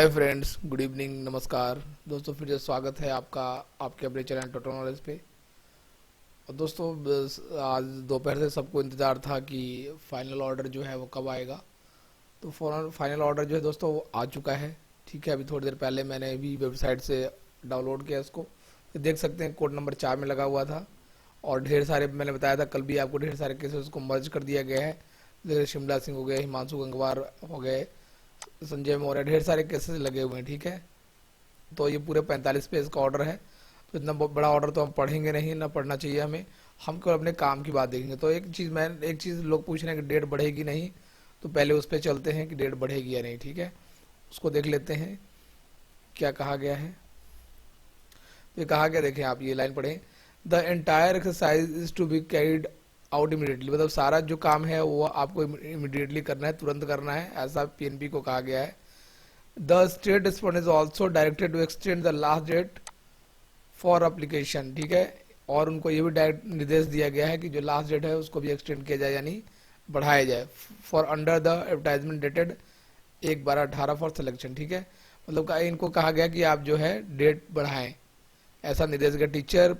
Hi friends, good evening, नमस्कार दोस्तों। फिर से स्वागत है आपका आपके अपने चैनल टोटल नॉलेज पे। और दोस्तों आज दोपहर से सबको इंतज़ार था कि फाइनल ऑर्डर जो है वो कब आएगा। तो फाइनल ऑर्डर जो है दोस्तों वो आ चुका है। ठीक है, अभी थोड़ी देर पहले मैंने भी वेबसाइट से डाउनलोड किया इसको। तो देख सकते हैं कोड नंबर 4 में लगा हुआ था। और ढेर सारे, मैंने बताया था कल भी आपको, ढेर सारे केसेस को मर्ज कर दिया गया है। जैसे शिमला सिंह हो गए, हिमांशु गंगवार हो गए, संजय मौर्य, ढेर सारे केसेस लगे हुए हैं। ठीक है, तो ये पूरे 45 पेज का ऑर्डर है। तो इतना बड़ा ऑर्डर तो हम पढ़ेंगे नहीं, ना पढ़ना चाहिए हमें। हम केवल अपने काम की बात देखेंगे। तो एक चीज़ लोग पूछ रहे हैं कि डेट बढ़ेगी नहीं, तो पहले उस पर चलते हैं कि डेट बढ़ेगी या नहीं। ठीक है, उसको देख लेते हैं क्या कहा गया है। तो ये कहा गया, देखें आप ये लाइन पढ़ें। The entire exercise is to be carried out immediately, मतलब सारा जो काम है वो आपको इमीडिएटली करना है, तुरंत करना है, ऐसा पीएनपी को कहा गया है। The state respond is also directed to extend the last date for application. ठीक है, और उनको ये भी डायरेक्ट निर्देश दिया गया है कि जो लास्ट डेट है उसको भी एक्सटेंड किया जाए, यानी बढ़ाया जाए। For under the advertisement dated 1/12/18 for selection. ठीक है, मतलब इनको कहा गया कि आप जो है डेट बढ़ाएं, ऐसा निर्देश दिया। Teacher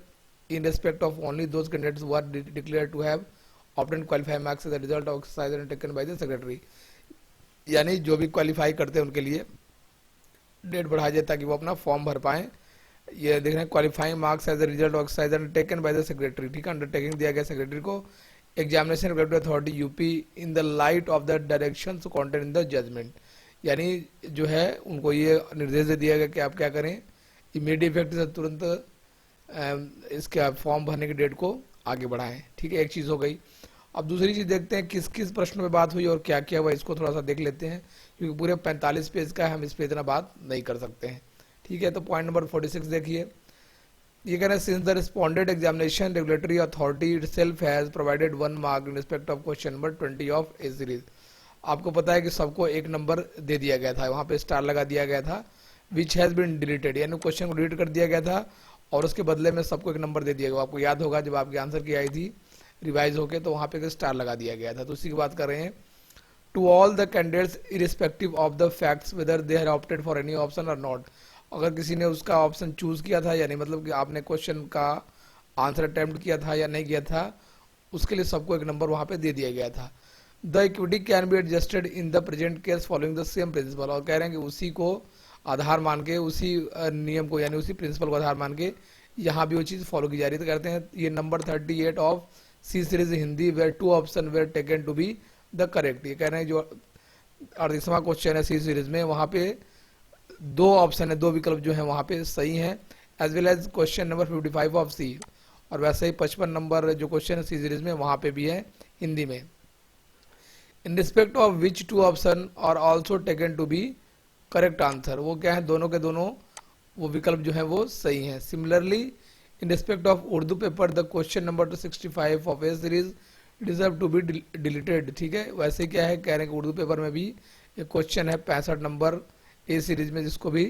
in respect of only those candidates who are declared to have obtained qualifying marks as a result of exercise undertaken by the secretary, यानी जो भी क्वालिफाई करते हैं उनके लिए डेट बढ़ाई जाए ताकि वो अपना फॉर्म भर पाएं। ये देख रहे हैं, qualifying marks as a result of exercise undertaken by the secretary. ठीक है, अंडरटेकिंग दिया गया सेक्रेटरी को। Examination regulatory authority UP in the light of the directions content in the judgment, यानी जो है उनको ये निर्देश दे दिया गया कि आप क्या करें, इमीडिएट इफेक्ट से तुरंत इसके फॉर्म भरने की डेट को आगे बढ़ाएं। ठीक है, एक चीज़ हो गई। अब दूसरी चीज़ देखते हैं किस किस प्रश्नों में बात हुई और क्या क्या हुआ, इसको थोड़ा सा देख लेते हैं, क्योंकि पूरे 45 पेज का है, हम इस पर इतना बात नहीं कर सकते हैं। ठीक है, तो पॉइंट नंबर 46 देखिए। ये कह रहे हैं, since the responded examination regulatory authority itself has provided 1 mark in respect of question number 20 of A series. आपको पता है कि सबको 1 नंबर दे दिया गया था, वहाँ पे स्टार लगा दिया गया था। विच हैज़ बीन डिलीटेड, यानी क्वेश्चन को डिलीट कर दिया गया था और उसके बदले में सबको 1 नंबर दे दिया गया। आपको याद होगा जब आपकी आंसर की आई थी रिवाइज होके, तो वहाँ पे स्टार लगा दिया गया था। तो उसी की बात कर रहे हैं। To all the candidates irrespective of the facts whether they have opted for any option और नॉट, अगर किसी ने उसका ऑप्शन चूज किया था, यानी मतलब कि आपने क्वेश्चन का आंसर अटेम्प्ट किया था या नहीं किया था, उसके लिए सबको 1 नंबर वहाँ पे दे दिया गया था। The equity can be adjusted in the present case following the same principle, और कह रहे हैं कि उसी को आधार मान के, उसी नियम को यानी उसी प्रिंसिपल को आधार मान के यहाँ भी वो चीज़ फॉलो की जा रही है। तो कहते हैं ये number 38 of C series Hindi where 2 option were taken to be the correct. ये कह रहे हैं जो 38वां क्वेश्चन है सी सीरीज में, वहाँ पे 2 ऑप्शन है, 2 विकल्प जो है वहाँ पे सही हैं, as well as question number 55 of C. और वैसे ही 55 नंबर जो क्वेश्चन है सी सीरीज में वहाँ पे भी है हिंदी में। In respect of which 2 option are also taken to be correct answer, वो क्या है, दोनों के दोनों वो विकल्प जो है वो सही हैं। Similarly in respect of Urdu paper the question number 65 of A series deserve to be deleted. ठीक है, वैसे क्या है, कह रहे हैं कि उर्दू पेपर में भी एक क्वेश्चन है 65 नंबर ए सीरीज में, जिसको भी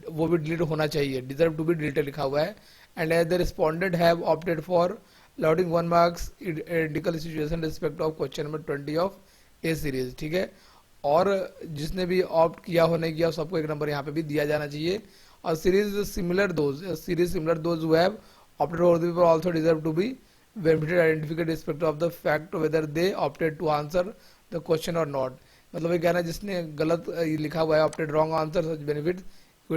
वो भी डिलीट होना चाहिए, डिजर्व टू बी डिलीटेड लिखा हुआ है। And as the respondent have opted for allowing 1 marks identical situation respect of question number 20 of A series. ठीक है, और जिसने भी ऑप्ट किया हो नहीं किया सबको 1 नंबर यहाँ पे भी दिया जाना चाहिए। और series similar those who have opted for Urdu paper also deserve to be benefited identically respect of the fact whether they opted to answer the question और नॉट, मतलब ये कहना है जिसने गलत लिखा हुआ है opted wrong answer such benefit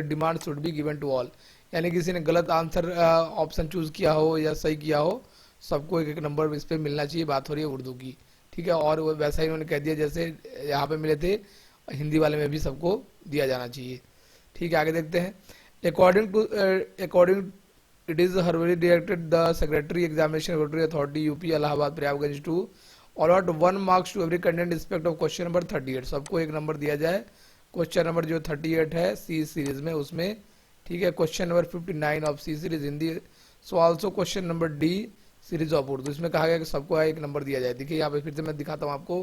demand should be given to all, यानी किसी ने गलत आंसर ऑप्शन चूज किया हो या सही किया हो, सबको 1 नंबर इस पर मिलना चाहिए। बात हो रही है उर्दू की। ठीक है, और वैसा ही उन्होंने कह दिया जैसे यहाँ पे मिले थे हिंदी वाले में भी सबको दिया जाना चाहिए। ठीक है, आगे देखते हैं। According it is hereby directed the secretary examination regulatory authority UP Allahabad Prayagraj to allot 1 marks to every candidate respect of question number 38, सबको 1 नंबर दिया जाए। क्वेश्चन नंबर जो 38 है सी सीरीज में उसमें। ठीक है, question number 59 of C series Hindi, so also question number D series of Urdu, इसमें कहा गया कि सबको 1 नंबर दिया जाए। देखिए यहाँ पे फिर से मैं दिखाता हूँ आपको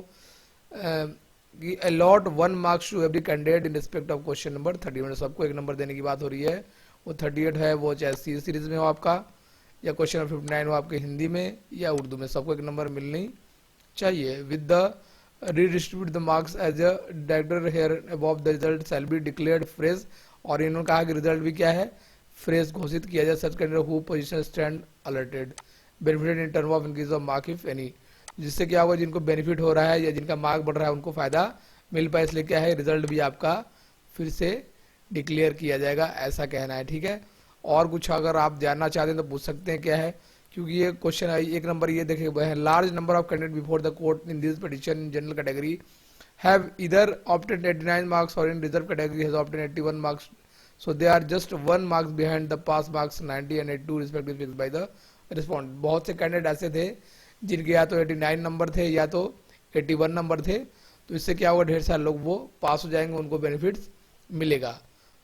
कि allot 1 marks to every candidate in respect of question number 30, मतलब सबको 1 नंबर देने की बात हो रही है। वो 38 है, वो चाहे सी सीरीज में हो आपका, या क्वेश्चन नंबर 59 हो आपके हिंदी में या उर्दू में, सबको 1 नंबर मिलनी चाहिए। With the redistribute the marks as a director here above the result shall be declared fresh, और इन्होंने कहा कि रिजल्ट भी क्या है, फ्रेज घोषित किया जाए। सच candidate who position stand alerted benefited in term of increase of mark if any, जिससे क्या होगा, जिनको बेनिफिट हो रहा है या जिनका मार्क बढ़ रहा है उनको फायदा मिल पाए, इसलिए क्या है, रिजल्ट भी आपका फिर से डिक्लेयर किया जाएगा, ऐसा कहना है। ठीक है, और कुछ अगर आप जानना चाहते हैं तो पूछ सकते हैं क्या है, क्योंकि ये क्वेश्चन है। एक नंबर ये देखे, large number of candidate before the court in this petition in general category have either opted 89 marks और in reserve category has opted 81 marks, so they are just 1 marks behind the pass marks 90 and 82 respectively fixed by the respondent। बहुत से candidate ऐसे थे जिनके या तो 89 number थे या तो 81 नंबर थे, तो इससे क्या होगा, ढेर सारे लोग वो पास हो जाएंगे, उनको बेनिफिट्स मिलेगा।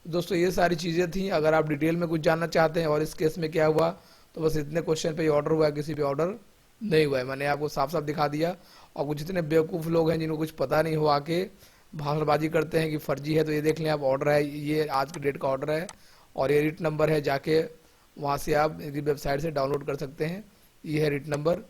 दोस्तों ये सारी चीज़ें थी, अगर आप डिटेल में कुछ जानना चाहते हैं और इस केस में क्या हुआ, तो बस इतने क्वेश्चन पे ऑर्डर हुआ है, किसी पे ऑर्डर नहीं हुआ है, मैंने आपको साफ साफ दिखा दिया। और कुछ इतने बेवकूफ़ लोग हैं जिनको कुछ पता नहीं हो, आके भाषणबाजी करते हैं कि फर्जी है, तो ये देख लें आप, ऑर्डर है, ये आज के डेट का ऑर्डर है और ये रिट नंबर है, जाके वहाँ से आप इनकी वेबसाइट से डाउनलोड कर सकते हैं, ये है रिट नंबर।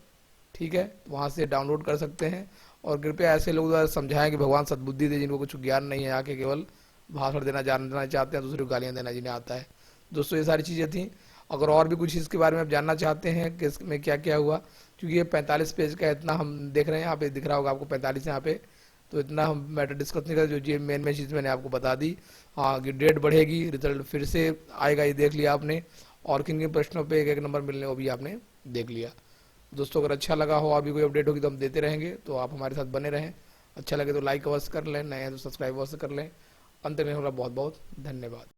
ठीक है, वहाँ से डाउनलोड कर सकते हैं। और कृपया ऐसे लोग द्वारा समझाएं कि भगवान सद्बुद्धि दे, जिनको कुछ ज्ञान नहीं है, आके केवल भाषण देना जानना चाहते हैं, दूसरे को गालियाँ देना जिन्हें आता है। दोस्तों ये सारी चीज़ें थी, अगर और भी कुछ इसके बारे में आप जानना चाहते हैं कि इसमें क्या क्या हुआ, क्योंकि ये 45 पेज का इतना हम देख रहे हैं, यहाँ पे दिख रहा होगा आपको 45 यहाँ पे, तो इतना हम मैटर डिस्कस नहीं करते, जो मेन चीज़ मैंने आपको बता दी। हाँ कि डेट बढ़ेगी, रिजल्ट फिर से आएगा, ये देख लिया आपने, और किन किन प्रश्नों पे एक एक नंबर मिलने वो भी आपने देख लिया। दोस्तों अगर अच्छा लगा हो, अभी कोई अपडेट होगी तो हम देते रहेंगे, तो आप हमारे साथ बने रहें। अच्छा लगे तो लाइक अवश्य कर लें, नए हैं तो सब्सक्राइब अवश्य कर लें। अंत में बहुत बहुत धन्यवाद।